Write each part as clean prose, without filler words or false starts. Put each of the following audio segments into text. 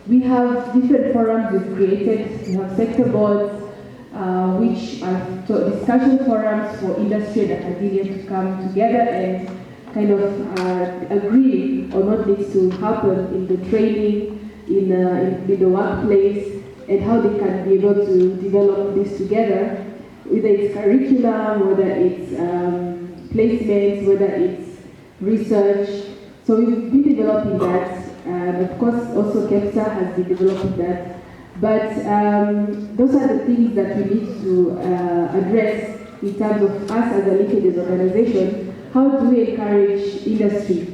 we have different forums we've created. We have sector boards, which are discussion forums for industry and academia to come together and kind of agree on what needs to happen in the training, in the workplace, and how they can be able to develop this together, whether it's curriculum, whether it's placements, whether it's research. So we've been developing that, and of course also KEPSA has been developing that. But those are the things that we need to address in terms of us as a linkages organization. How do we encourage industry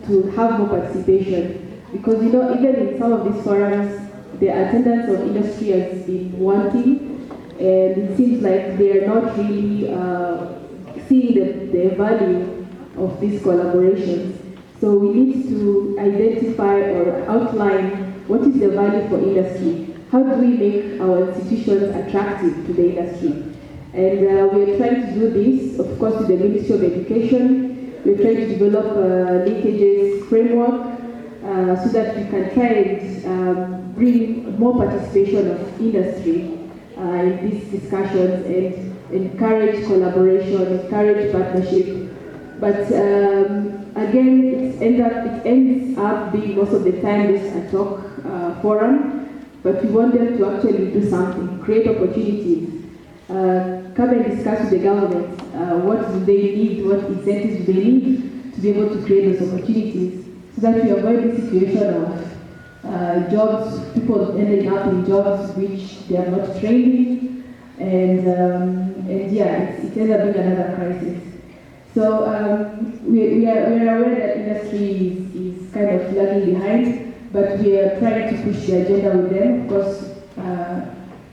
to have more participation? Because even in some of these forums, the attendance of industry has been wanting, and it seems like they are not really seeing the value of these collaborations. So we need to identify or outline what is the value for industry. How do we make our institutions attractive to the industry? And we are trying to do this, of course, with the Ministry of Education. We're trying to develop a linkages framework so that we can try and bring more participation of industry in these discussions and encourage collaboration, encourage partnership. But again, it ends up being most of the time just a talk forum. But we want them to actually do something, create opportunities, come and discuss with the government what do they need, what incentives do they need to be able to create those opportunities, so that we avoid the situation of jobs, people ending up in jobs which they are not trained in, and yeah, it ends up being another crisis. So we are aware that industry is kind of lagging behind, but we are trying to push the agenda with them, of course,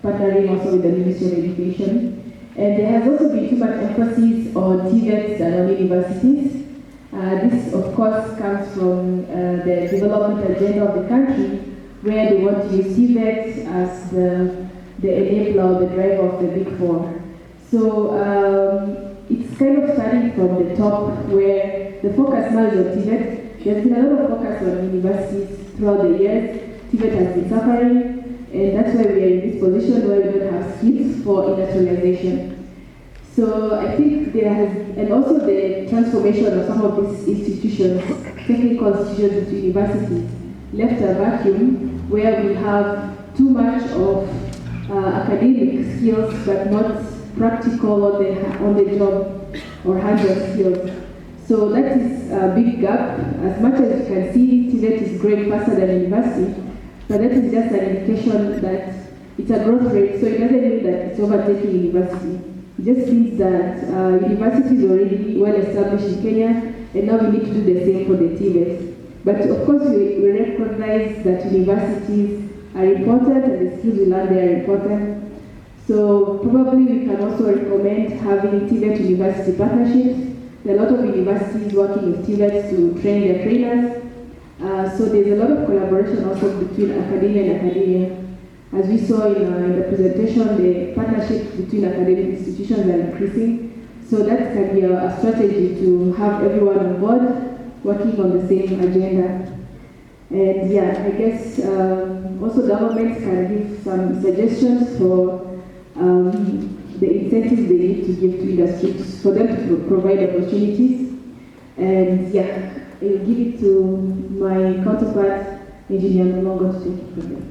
partnering also with the Ministry of Education. And there has also been too much emphasis on TVETs and on universities. This, of course, comes from the development agenda of the country, where they want to use TVET as the enabler or the driver of the Big Four. So it's kind of starting from the top, where the focus now is on TVET. There's been a lot of focus on universities throughout the years. TVET has been suffering, and that's why we are in this position where we don't have skills for industrialization. So I think there has, and also the transformation of some of these institutions, technical institutions into universities, left a vacuum where we have too much of academic skills but not practical on the job or hands-on skills. So that is a big gap. As much as you can see, TVET is growing faster than university, but that is just an indication that it's a growth rate, so it doesn't mean that it's overtaking university. It just means that university is already well established in Kenya, and now we need to do the same for the TVET. But of course, we recognize that universities are important and the skills we learn there are important. So probably we can also recommend having TVET university partnerships. There are a lot of universities working with TVET to train their trainers. So there's a lot of collaboration also between academia and academia. As we saw in the presentation, the partnerships between academic institutions are increasing. So that can be a strategy to have everyone on board working on the same agenda. And yeah, I guess also governments can give some suggestions for the incentives they need to give to industries for them to provide opportunities. And yeah, I'll give it to my counterpart, Engineer Mulongo, to take it from there.